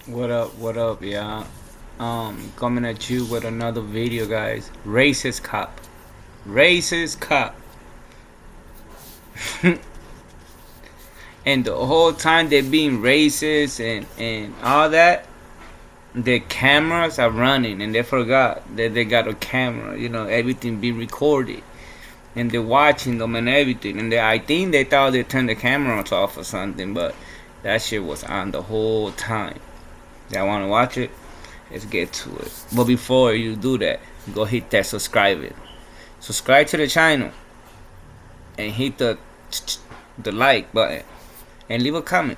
What up, yeah? Coming at you with another video, guys. Racist cop. Racist cop. And the whole time they're being racist and all that, the cameras are running and they forgot that they got a camera, everything being recorded. And they're watching them and everything. And I think they thought they turned the cameras off or something, but that shit was on the whole time. Y'all wanna watch it? Let's get to it. But before you do that, go hit that subscribe to the channel and hit the like button and leave a comment.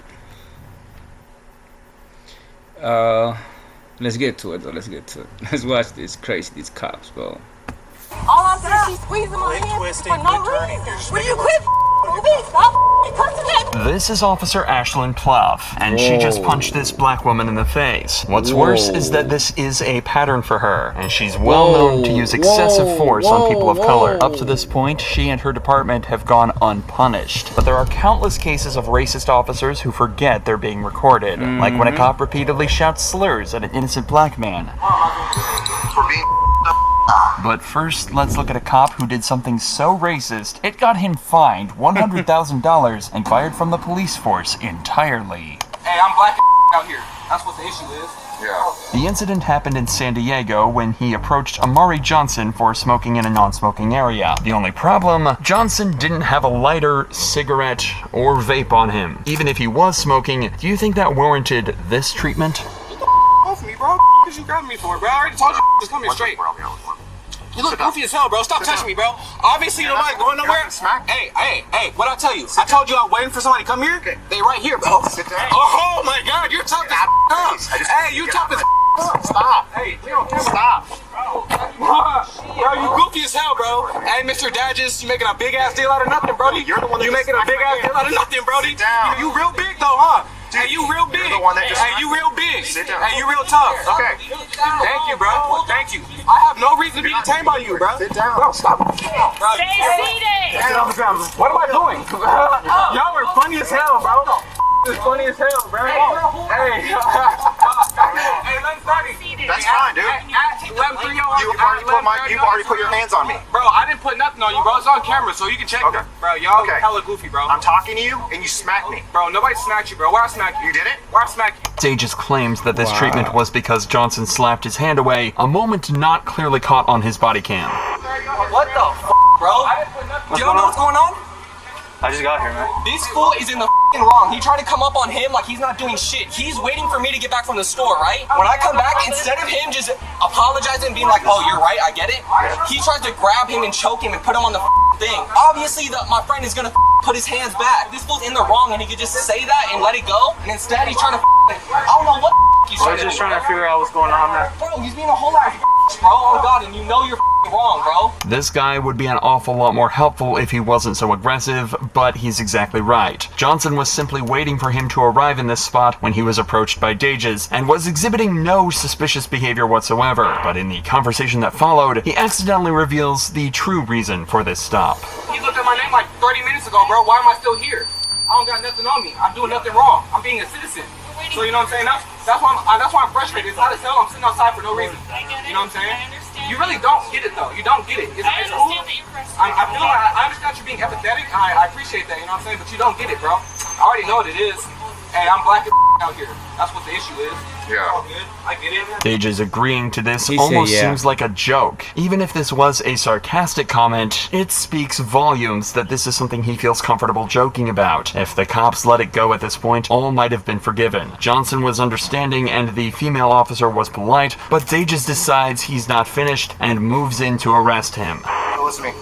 Let's get to it though. Let's watch this crazy, these cops, bro. All I'm saying is she's squeezing my hands for no reason. Will you quit moving? Stop cussing at me. This is Officer Ashlyn Pluff, and she just punched this black woman in the face. What's worse is that this is a pattern for her, and she's well known to use excessive force on people of color. Up to this point, she and her department have gone unpunished. But there are countless cases of racist officers who forget they're being recorded, like when a cop repeatedly shouts slurs at an innocent black man. But first, let's look at a cop who did something so racist, it got him fined $100,000 and fired from the police force entirely. Hey, I'm black out here. That's what the issue is. Yeah. The incident happened in San Diego when he approached Amari Johnson for smoking in a non-smoking area. The only problem, Johnson didn't have a lighter, cigarette, or vape on him. Even if he was smoking, do you think that warranted this treatment? Off me, bro. What you grabbing me for, bro? I already told you just come here straight. You look goofy as hell, bro. Stop touching me, bro. Obviously, you don't like going nowhere. Hey, what'd I tell you? I told you I'm waiting for somebody to come here. They right here, bro. Sit down. Oh, my God. You're tough as up. Hey, you tough as Stop. Hey, we don't care. Stop. Bro, you goofy as hell, bro. Hey, Mr. Dadges, you making a big-ass deal out of nothing, Brody. You're the one that You making a big-ass deal out of nothing, Brody. Sit down. You real big, though, huh? Dude, Hey, you real big. you're the one that just- Hey, you real big. Sit down. Hey, you real tough. Okay. Thank you, bro. Thank you. I have no reason to be detained by you, bro. Sit down. Bro, stop. Bro, Stay seated. Sit on the ground. What am I doing? Y'all are funny as hell, bro. It's funny as hell, bro. Hey. Hey, let me start it. That's fine, dude. You've already put your hands on me. Bro, I didn't put nothing on you, bro. It's on camera, so you can check Okay. it. Bro, y'all Okay. hella goofy, bro. I'm talking to you, and you smacked me. Bro, nobody smacked you, bro. Where I smacked you? You did it? Where I smacked you? Dages claims that this treatment was because Johnson slapped his hand away, a moment not clearly caught on his body cam. What the f, bro? I didn't put nothing. You don't know what's going on? I just got here, man. This fool is in the f***ing wrong. He tried to come up on him like he's not doing shit. He's waiting for me to get back from the store, right? When I come back, instead of him just apologizing and being like, oh, you're right, I get it, he tries to grab him and choke him and put him on the thing. Obviously, my friend is gonna put his hands back. This fool's in the wrong and he could just say that and let it go. And instead, he's trying to I don't know what he's I trying was to just do. trying to figure out what's going on, man. Bro, he's being a whole ass bro. Oh, God, and you know you're wrong, bro. This guy would be an awful lot more helpful if he wasn't so aggressive, but he's exactly right. Johnson was simply waiting for him to arrive in this spot when he was approached by Dages, and was exhibiting no suspicious behavior whatsoever. But in the conversation that followed, he accidentally reveals the true reason for this stop. You looked at my name like 30 minutes ago, bro. Why am I still here? I don't got nothing on me. I'm doing nothing wrong. I'm being a citizen. So you know what I'm saying? That's why I'm frustrated. It's not a cell. I'm sitting outside for no reason. You know what I'm saying? I understand. You really don't get it though. You don't get it. It's I cool. understand that you're frustrated. I feel like I understand you being empathetic. I appreciate that. You know what I'm saying? But you don't get it, bro. I already know what it is. Hey, I'm black as out here. That's what the issue is. Yeah. All good. I get it. Dages agreeing to this He said almost yeah. seems like a joke. Even if this was a sarcastic comment, it speaks volumes that this is something he feels comfortable joking about. If the cops let it go at this point, all might have been forgiven. Johnson was understanding and the female officer was polite, but Dages decides he's not finished and moves in to arrest him. Listen to me.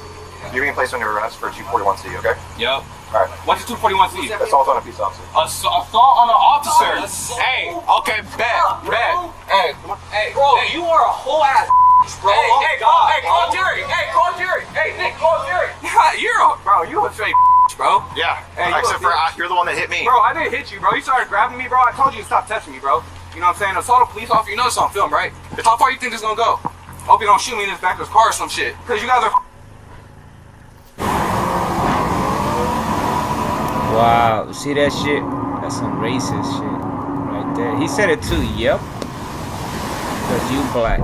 You're being placed under arrest for 241C, okay? Yep. All right. What's the 241C? Assault on a peace officer. Assault on an officer. Hey, okay, bet. Hey, Bro, you are a whole ass bro. call Jerry. Call Jerry. Hey, Nick, call Jerry. You're a straight bro. Yeah. Hey, Except for you're the one that hit me. Bro, I didn't hit you, bro. You started grabbing me, bro. I told you to stop touching me, bro. You know what I'm saying? Assault a police officer. You know this on film, right? How far you think this gonna go? Hope you don't shoot me in this back of this car or some shit. Cause you guys are. Wow, see that shit? That's some racist shit right He said it too. Yep. Because you black.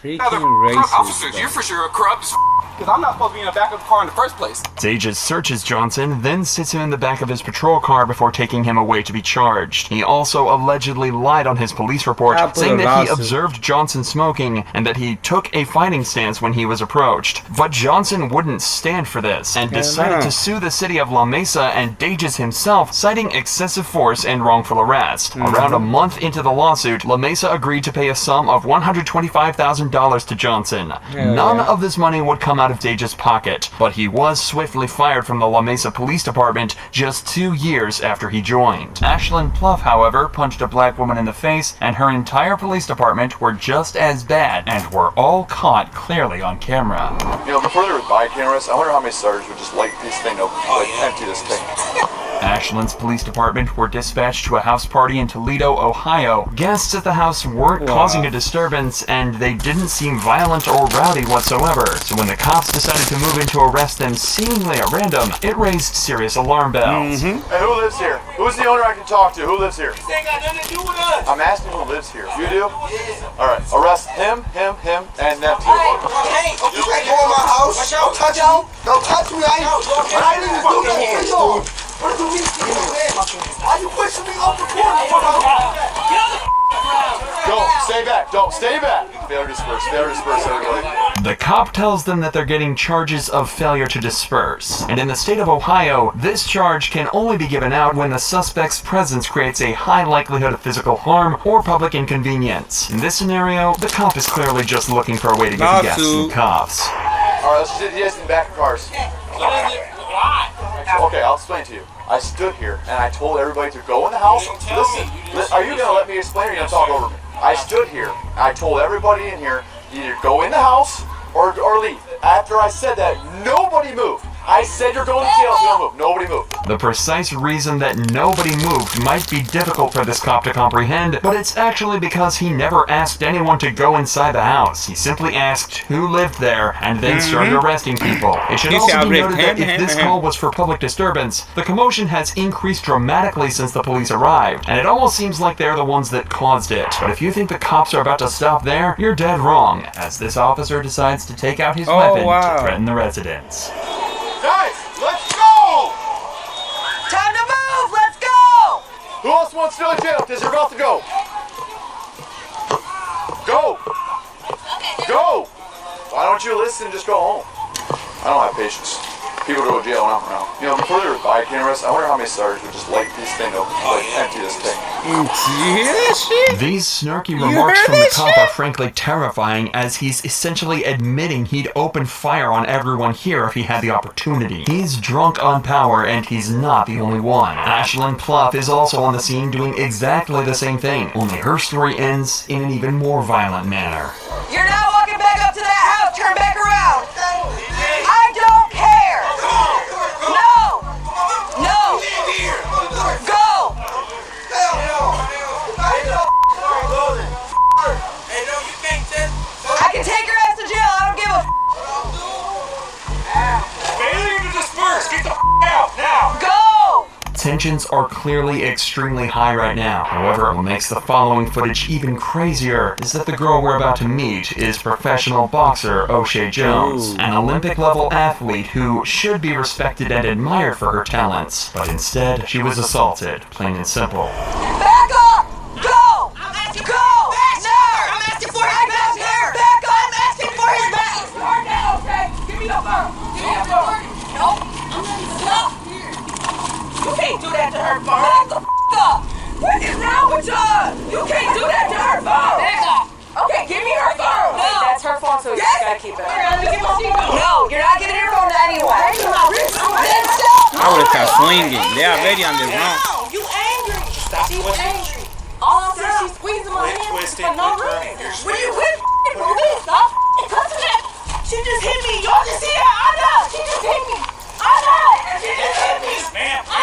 Freaking racist. Officers, you're for sure corrupt as because I'm not supposed to be in the back of the car in the first place. Sages searches Johnson, then sits him in the back of his patrol car before taking him away to be charged. He also allegedly lied on his police report, saying that he observed Johnson smoking and that he took a fighting stance when he was approached. But Johnson wouldn't stand for this and decided to sue the city of La Mesa and Dages himself, citing excessive force and wrongful arrest. Around a month into the lawsuit, La Mesa agreed to pay a sum of $125,000 to Johnson. None of this money would come out of Dages' pocket, but he was swiftly fired from the La Mesa Police Department just 2 years after he joined. Ashlyn Pluff, however, punched a black woman in the face, and her entire police department were just as bad and were all caught clearly on camera. You know, before there was body cameras, I wonder how many sergeants would just light this thing open, empty this thing. Ashlyn's police department were dispatched to a house party in Toledo, Ohio. Guests at the house weren't causing a disturbance, and they didn't seem violent or rowdy whatsoever. So when the cops decided to move in to arrest them seemingly at random, it raised serious alarm bells. Hey, who lives here? Who's the owner I can talk to? Who lives here? This ain't got nothing to do with us. I'm asking who lives here. You do? Yeah. All right. Arrest him, and them two. Hey, you can't go in my house. Don't touch me. Don't touch me. I ain't even do nothing for you. What do you mean? Why you pushing me off the corner? Don't stay back. Don't stay back. Failure to disperse. Failure to disperse, everybody. The cop tells them that they're getting charges of failure to disperse. And in the state of Ohio, this charge can only be given out when the suspect's presence creates a high likelihood of physical harm or public inconvenience. In this scenario, the cop is clearly just looking for a way to get the guests in cuffs. All right, let's sit in the back of cars. Okay, I'll explain to you. I stood here and I told everybody to go in the house. Listen, are you going to let me explain or are you going to talk over me? I stood here and I told everybody in here, either go in the house or leave. After I said that, nobody moved. I said you're going to jail if you don't move. Nobody moved. The precise reason that nobody moved might be difficult for this cop to comprehend, but it's actually because he never asked anyone to go inside the house. He simply asked who lived there and then started arresting people. It should also be noted that if this call was for public disturbance, the commotion has increased dramatically since the police arrived, and it almost seems like they're the ones that caused it. But if you think the cops are about to stop there, you're dead wrong, as this officer decides to take out his weapon to threaten the residents. Guys, let's go! Time to move! Let's go! Who else wants to go to jail? Because you're about to go. Go! Go! Why don't you listen and just go home? I don't have patience. People go to jail when I'm around. You know, before there was body cameras, I wonder how many sergeants would just light this thing open, empty this thing. These snarky remarks from the cop are frankly terrifying, as he's essentially admitting he'd open fire on everyone here if he had the opportunity. He's drunk on power, and he's not the only one. Ashlyn Pluff is also on the scene doing exactly the same thing, only her story ends in an even more violent manner. You're not walking back up to that house. Turn back around. I don't care. No. No. Go. I can take her ass to jail. I don't give a Failure to disperse. Get the out now. Go. Tensions are clearly extremely high right now. However, what makes the following footage even crazier is that the girl we're about to meet is professional boxer O'Shea Jones, an Olympic-level athlete who should be respected and admired for her talents. But instead, she was assaulted, plain and simple. Back up. Go. Go. Now. I'm asking for his back there. Back up. I'm asking for his back. Now, okay? Give me the phone. Give me the phone. Nope. No. You can't do that to her phone. Back the up. What is wrong with you? You can't do that to her phone. Back up. Okay, give me her phone. No. That's her phone, so you just gotta keep it. No, you're not giving your phone to anyone. Then stop. I would have started swinging. They already on the run. You angry. She's angry. All I'm saying, she's squeezing my hand for no reason. Will you quit for me? Stop touching it. She just hit me. Y'all just see her. I know. She just hit me. I know. She just hit me. Ma'am. I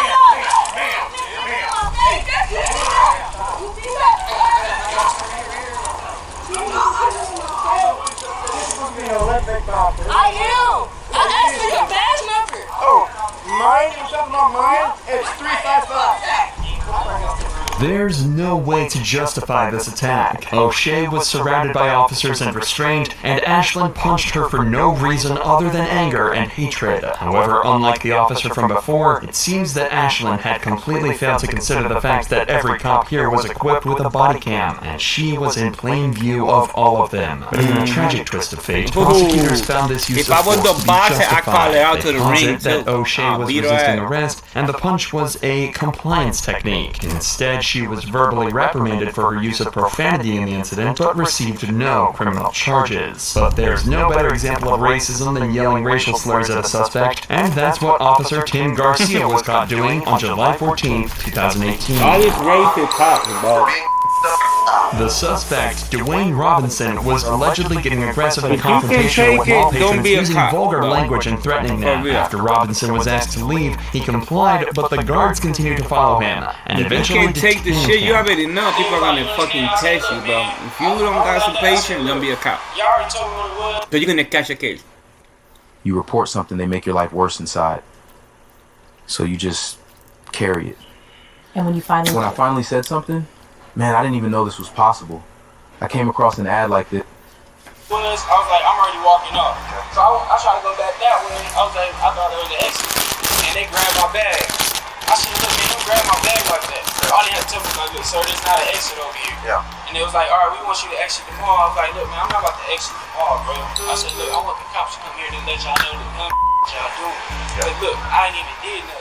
am. I asked for your badge number. Oh, mine? You talking about mine? It's 355. There's no way to justify this attack. O'Shea was surrounded by officers and restrained, and Ashlyn punched her for no reason other than anger and hatred. However, unlike the officer from before, it seems that Ashlyn had completely failed to consider the fact that every cop here was equipped with a body cam, and she was in plain view of all of them. But in a tragic twist of fate, prosecutors found this use of force to be justified. They posit that O'Shea was resisting arrest, and the punch was a compliance technique. Instead, she was verbally reprimanded for her use of profanity in the incident, but received no criminal charges. But there's no better example of racism than yelling racial slurs at a suspect, and that's what Officer Tim Garcia was caught doing on July 14, 2018. All this racist talk, bro. The suspect, Dwayne Robinson, was allegedly getting aggressive and If you can confrontational with take mall it, don't patrons be a using cop, vulgar bro. language and threatening them. For real. After Robinson was asked to leave, he complied, but the guards continued to follow him, and You eventually can't take the detained shit. You him. already know people are gonna fucking test you, bro. If you don't got some patience, don't be a cop. Y'all already told me what it was. Cause you're gonna catch a case. You report something, they make your life worse inside. So you just carry it. And when you finally... When I finally said something, man, I didn't even know this was possible. I came across an ad like this. I was like, I'm already walking off. So I tried to go back that way. I was like, I thought there was an exit. And they grabbed my bag. I said, look, they don't grab my bag like that. All they had to tell me was like, look, sir, there's not an exit over here. Yeah. And they was like, all right, we want you to exit the mall. I was like, look, man, I'm not about to exit the mall, bro. I said, look, I want the cops to come here to let y'all know the dumb y'all doing. But look, I ain't even did nothing.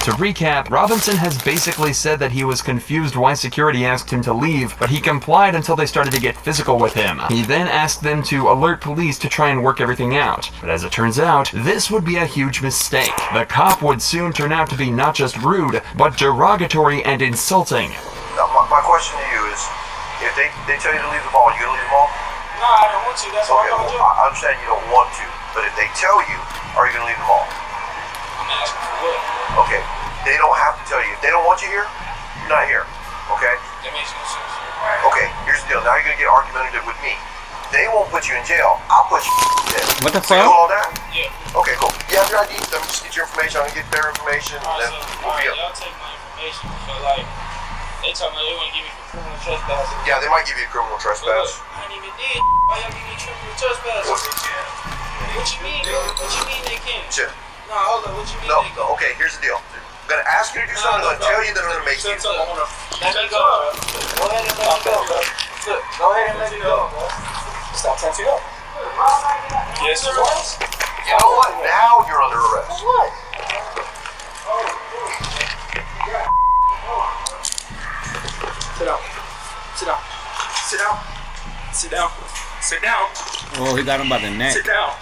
To recap, Robinson has basically said that he was confused why security asked him to leave, but he complied until they started to get physical with him. He then asked them to alert police to try and work everything out. But as it turns out, this would be a huge mistake. The cop would soon turn out to be not just rude, but derogatory and insulting. Now, my question to you is, if they tell you to leave the mall, you gonna leave the mall? No, I don't want to. That's what Okay, I'm well, gonna do. I understand you don't want to, but if they tell you, are you gonna leave the mall? I'm asking for what? Okay, they don't have to tell you. If they don't want you here, you're not here. Okay? That makes no sense. Okay, here's the deal. Now you're gonna get argumentative with me. They won't put you in jail. I'll put you in jail. What the So you fuck? know all that? Yeah. Okay, cool. You have your ID. Let me just get your information. I'm gonna get their information, and Alright, then so, we'll be alright, up. y'all take my information. So, like, they told me they want to give me for criminal trespassing. Yeah, they might give you a criminal But trespass. look, I ain't even did. Why y'all give me criminal trespassing? What you mean, bro? What you mean they can't? Shit. No, hold on. What you mean No, they can't? no. Okay, here's the deal. I'm gonna ask you to do something. I'm gonna tell you that I'm gonna make you. Let me go, bro. Go ahead and let me go, bro. Look, go ahead and let me go, bro. Stop tattooing up. Yes, it was. You know what? Now you're under arrest. What? Sit down. Sit down. Sit down. Sit down. Sit down. Oh, he got him by the neck. Sit down.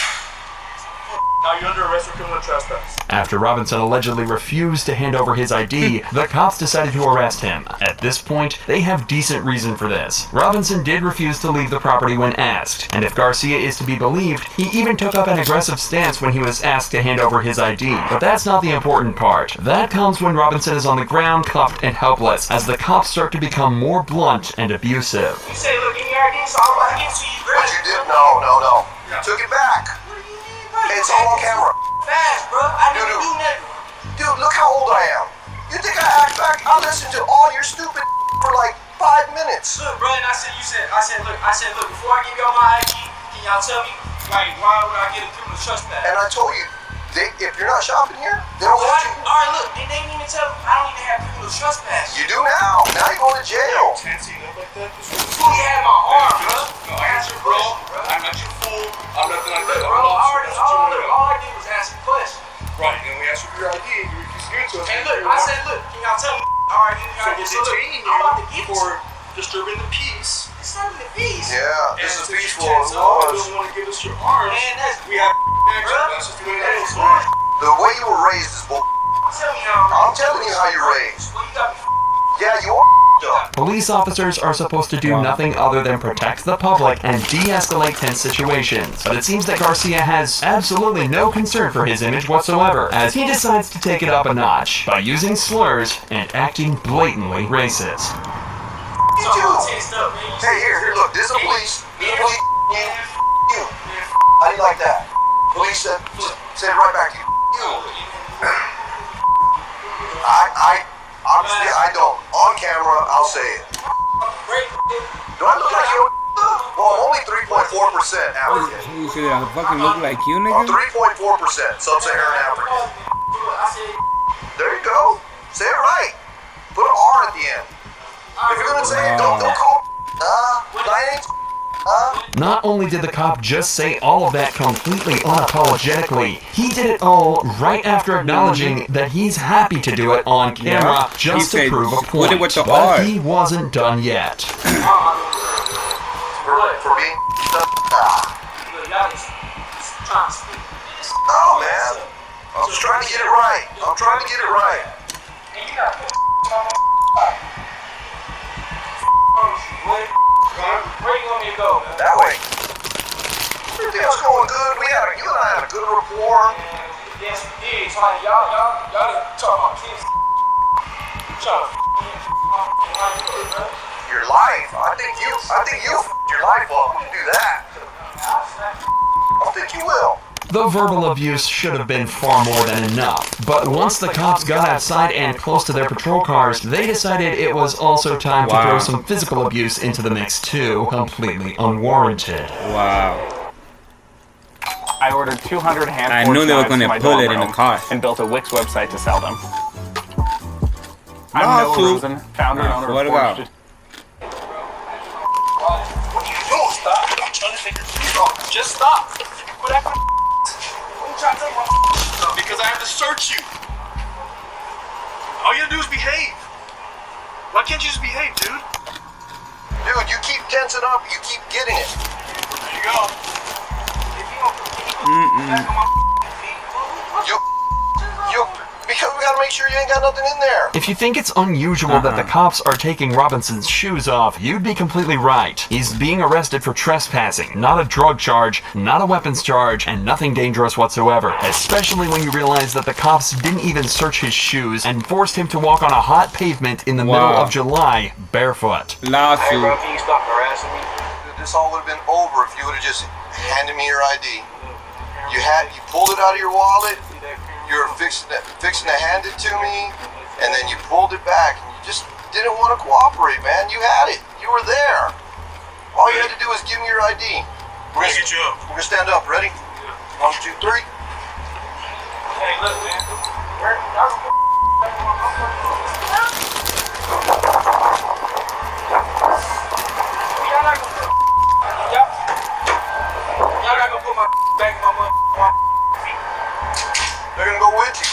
Now you're under arrest for criminal trespass. After Robinson allegedly refused to hand over his ID, the cops decided to arrest him. At this point, they have decent reason for this. Robinson did refuse to leave the property when asked, and if Garcia is to be believed, he even took up an aggressive stance when he was asked to hand over his ID. But that's not the important part. That comes when Robinson is on the ground, cuffed and helpless, as the cops start to become more blunt and abusive. You say, look, give me your ID, so I'm about to give it to you, bro. What you did? No. You took it back. It's all on camera. Fast, bro. I didn't do nothing. Dude, look how old I am. You think I act back? I listened to all your stupid for like 5 minutes. Look, bro, and I said, look, before I give y'all my ID, can y'all tell me, like, why would I get a criminal trespass? And I told you, if you're not shopping here, they don't want you. Alright, look, they didn't even tell me. I don't even have criminal trespass. You do now. Now you're going to jail. Who you had my arm, bro? Ask your bro. question, bro. I'm not your fool. I'm nothing like that. Bro, all I did was ask a question. Right, and we asked you for your ID, and you refused to give it to us. And look, I said, look, can y'all tell me? Alright, give me your ID. So look, detaining I'm about to you give it to for you. disturbing the peace. It's not even peace. Yeah, this is And peaceful. since It you was. don't want to give us your arms, Man, that's we have action. bro. That's just the way it is. The way you were raised is bull. Tell me how I'm telling you how you're raised. Well, you got me Yeah, you are up. Police officers are supposed to do nothing other than protect the public and de-escalate tense situations. But it seems that Garcia has absolutely no concern for his image whatsoever, as he decides to take it up a notch by using slurs and acting blatantly racist. You do. Hey, here, look, this is the police. This is the police. You. I didn't like that. Police said it right back to you. You. I obviously I don't. On camera. camera, I'll say it. Do I look like you? Well, I'm only 3.4% African. You said I fucking look like you, I'm nigga? 3.4% Sub-Saharan African. There you go. Say it right. Put an R at the end. If you're gonna say it, don't call my name's Not only did the cop just say all of that completely unapologetically, he did it all right after acknowledging that he's happy to do it on camera just He to said, prove a put it point. with the But R. he wasn't done yet. for being Oh man. I'm just trying to get it right. I'm trying to get it right. Where you want me to go? That way. Everything's going good. You and I had a good rapport. Yes, we did. Y'all didn't talk about kids. Your life. I think you your life up when you do that. I don't think you will. The verbal abuse should have been far more than enough, but once the cops got outside and close to their patrol cars, they decided it was also time to throw some physical abuse into the mix too, completely unwarranted. Wow. I ordered 200 hand I knew they were going to pull it in the car. and built a Wix website to sell them. I'm Noah Rosen, founder and owner What of about? Forged. What are you doing? Stop. I'm trying to figure this out. Just stop. What happened? What you trying to take my stuff? Because I have to search you. All you gotta do is behave. Why can't you just behave, dude? Dude, you keep tensing up, you keep getting it. There you go. If you don't back on my feet, You because we gotta make sure you ain't got nothing in there. If you think it's unusual that the cops are taking Robinson's shoes off, you'd be completely right. He's being arrested for trespassing, not a drug charge, not a weapons charge, and nothing dangerous whatsoever. Especially when you realize that the cops didn't even search his shoes and forced him to walk on a hot pavement in the middle of July, barefoot. Hey bro, Lawsuit. can you stop harassing me? Dude, this all would have been over if you would have just handed me your ID. You pulled it out of your wallet. You were fixing to hand it to me, and then you pulled it back, and you just didn't want to cooperate, man. You had it. You were there. All you had to do was give me your ID. we're gonna get you up. We're gonna stand up. Ready? 1, 2, 3. Hey, look, man. Y'all not gonna put my back in my money. They're gonna go with you.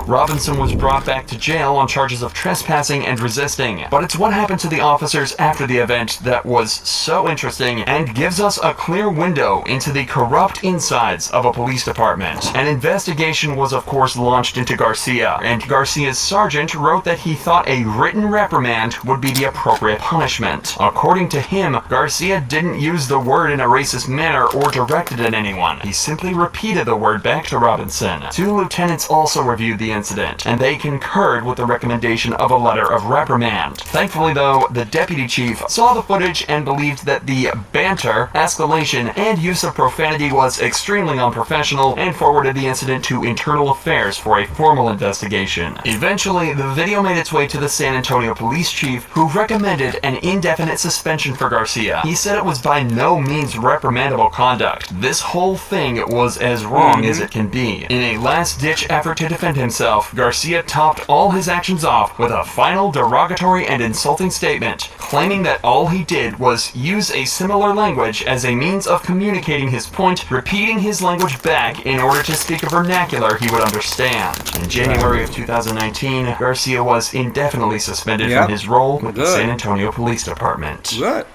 Robinson was brought back to jail on charges of trespassing and resisting. But it's what happened to the officers after the event that was so interesting and gives us a clear window into the corrupt insides of a police department. An investigation was of course launched into Garcia, and Garcia's sergeant wrote that he thought a written reprimand would be the appropriate punishment. According to him, Garcia didn't use the word in a racist manner or direct it at anyone. He simply repeated the word back to Robinson. 2 lieutenants also reviewed the incident, and they concurred with the recommendation of a letter of reprimand. Thankfully though, the deputy chief saw the footage and believed that the banter, escalation, and use of profanity was extremely unprofessional and forwarded the incident to Internal Affairs for a formal investigation. Eventually, the video made its way to the San Antonio police chief, who recommended an indefinite suspension for Garcia. He said it was by no means reprimandable conduct. This whole thing was as wrong as it can be. In a last-ditch effort to defend himself, Garcia topped all his actions off with a final derogatory and insulting statement, claiming that all he did was use a similar language as a means of communicating his point, repeating his language back in order to speak a vernacular he would understand. In January of 2019, Garcia was indefinitely suspended from his role with the San Antonio Police Department. Good.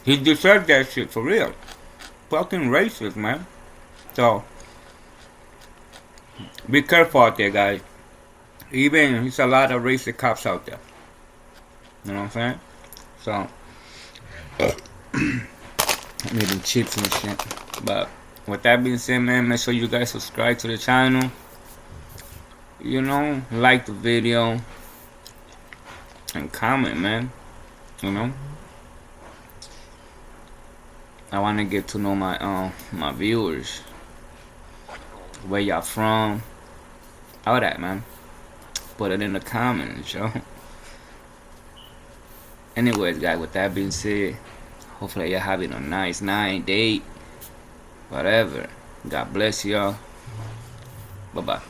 He deserved that shit for real. Fucking racist, man. So, be careful out there, guys. Even there's a lot of racist cops out there. You know what I'm saying? So, I'm eating chips and shit. But with that being said, man, make sure you guys subscribe to the channel. You know, like the video and comment, man. You know, I want to get to know my my viewers, where y'all from, Alright, man. Put it in the comments, yo. Anyways, guys, with that being said, hopefully you're having a nice night, date, whatever. God bless y'all. Bye-bye.